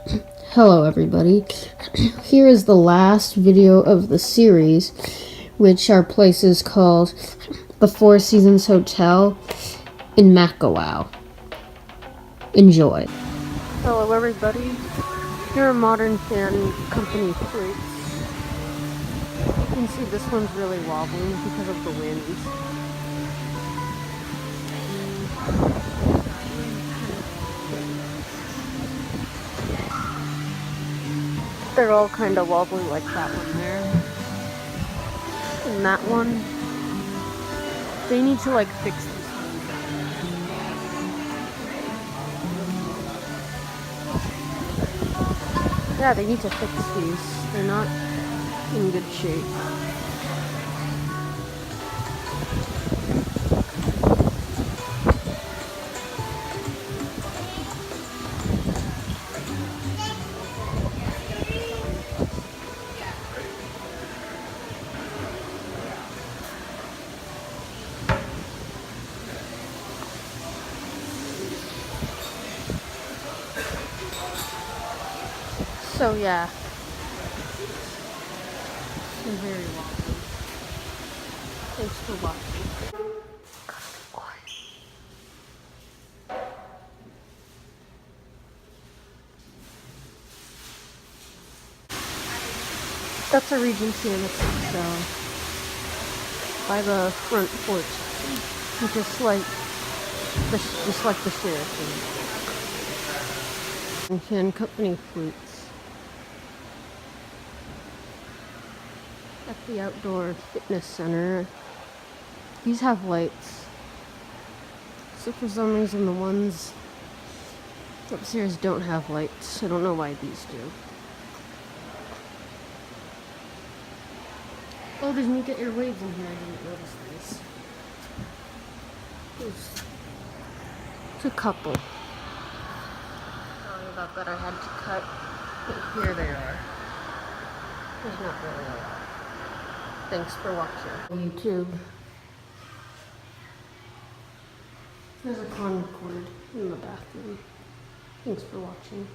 Hello everybody. Here is the last video of the series, which our place is called the Four Seasons Hotel in Makawao. Enjoy. Hello everybody. Here are Modern Fan Company plates. You can see this one's really wobbly because of the wind. They're all kind of wobbly like that one there. And that one. They need to like fix these ones. Yeah, they need to fix these. They're not in good shape. So yeah, they're very wobbly. Thanks for watching. That's a Regency in a cell by the front porch, just like the Sheraton. And Fan Company flutes at the outdoor fitness center. These have lights, so for some reason the ones upstairs don't have lights. I don't know why these do. Oh, there's Mika Airwaves in here. I didn't notice this. It's a couple. Sorry about that. I had to cut. But here they are. There's not really a lot. Thanks for watching. YouTube. There's a Concord in the bathroom. Thanks for watching.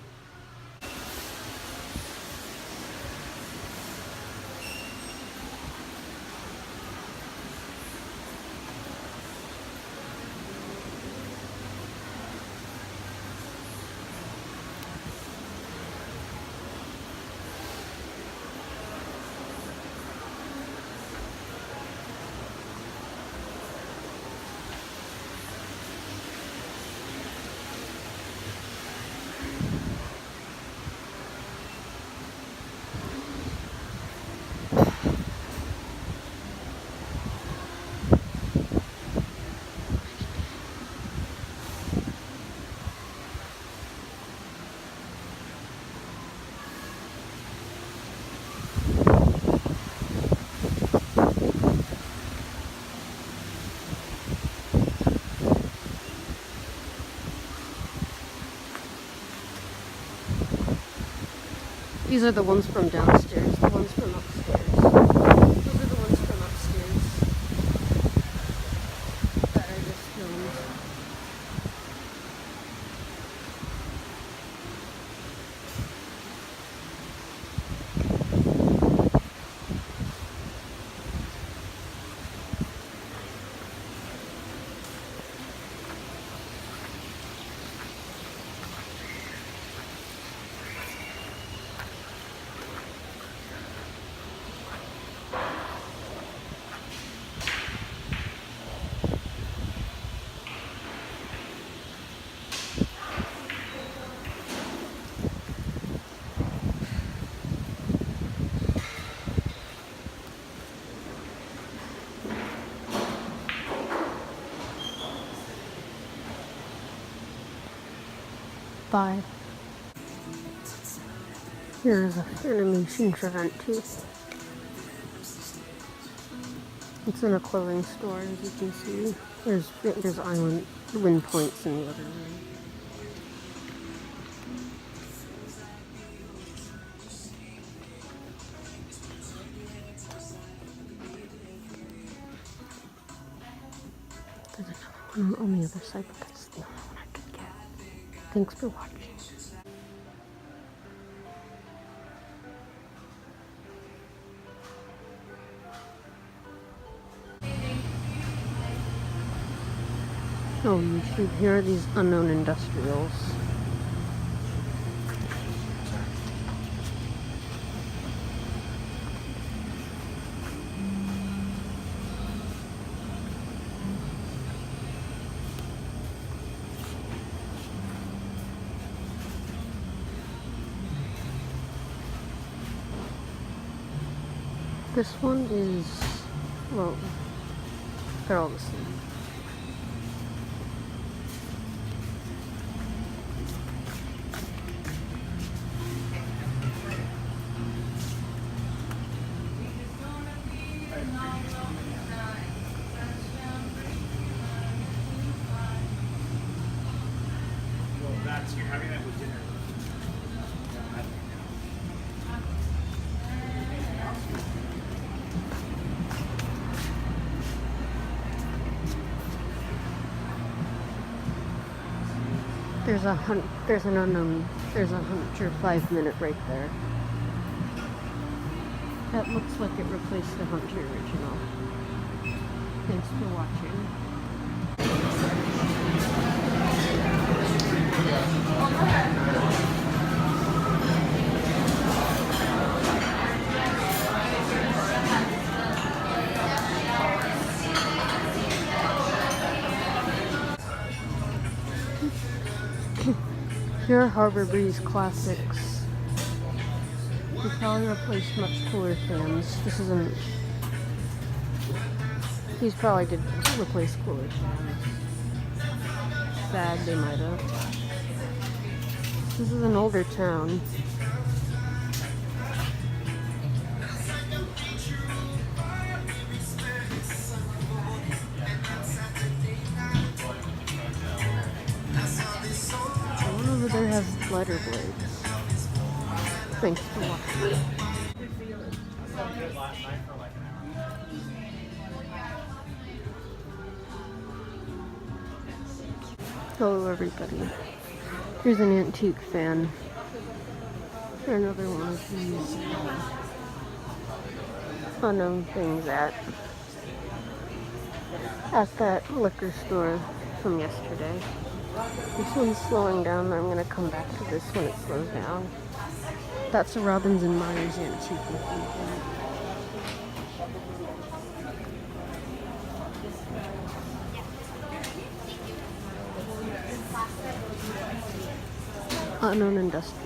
These are the ones from downstairs, the ones from upstairs. Those are the ones from upstairs that I just filmed. Bye. Here's an animation event too. It's in a clothing store, as you can see. There's island wind points in the other room. There's another one on the other side, but that's the only one I could get. Thanks for watching. Oh, YouTube, here are these unknown industrials. This one is, well, they're all the same. You're having that with dinner. There's a Hunter 5-minute right there. That looks like it replaced the Hunter original. Thanks for watching. Here are Harbor Breeze classics. We probably replaced much cooler fans. This isn't. These probably did replace cooler fans. Sad, they might have. This is an older town. The one over there has lighter blades. Thanks for watching. Hello everybody. Here's an antique fan. Another one of these unknown things at that liquor store from yesterday. This one's slowing down. I'm gonna come back to this when it slows down. That's a Robbins and Myers antique. Unknown industrial.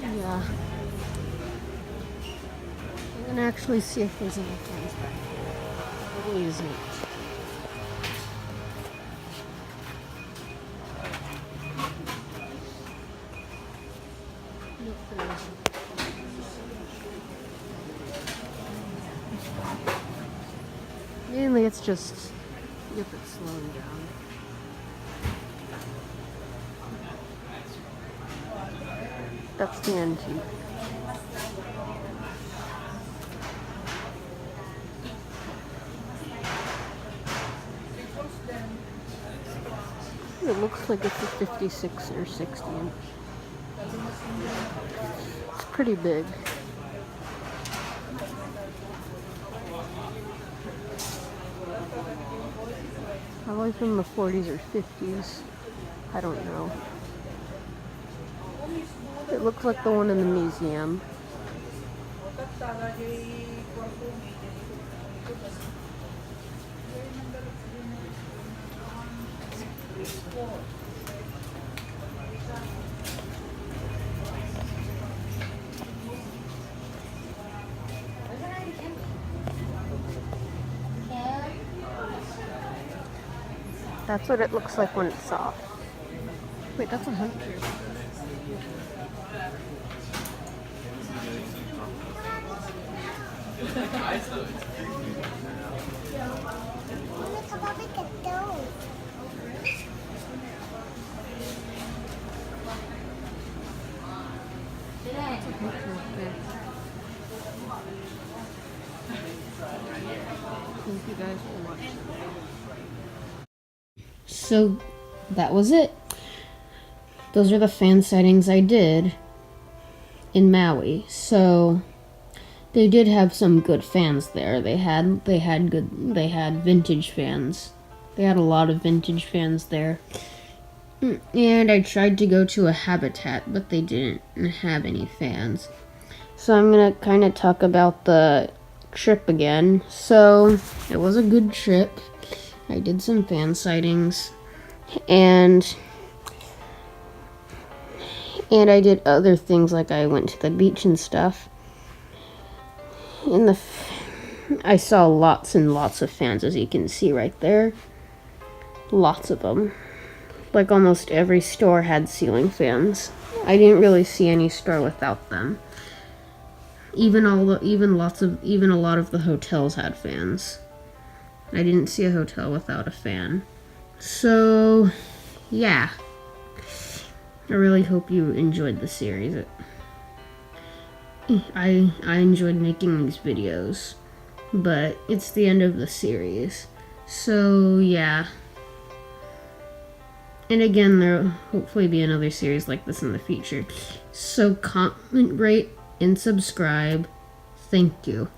Yeah. I'm gonna actually see if there's any fans back here. There really isn't. Nope, there isn't. Mainly it's just, yep, it's slowing down. That's the antique. It looks like it's a 56 or 60 inch. It's pretty big. Probably from the 40s or 50s. I don't know. It looks like the one in the museum. That's what it looks like when it's soft. Wait, that's a Hunter. Thank you guys for watching. So that was it. Those are the fan sightings I did. in Maui. So they did have some good fans there. They had vintage fans. They had a lot of vintage fans there. And I tried to go to a habitat, but they didn't have any fans. So I'm gonna kind of talk about the trip again. So it was a good trip. I did some fan sightings, and I did other things, like I went to the beach and stuff. I saw lots and lots of fans, as you can see right there. Lots of them. Like almost every store had ceiling fans. I didn't really see any store without them. Even a lot of the hotels had fans. I didn't see a hotel without a fan. So, yeah. I really hope you enjoyed the series. I enjoyed making these videos, but it's the end of the series. So, yeah. And again, there'll hopefully be another series like this in the future. So comment, rate, and subscribe. Thank you.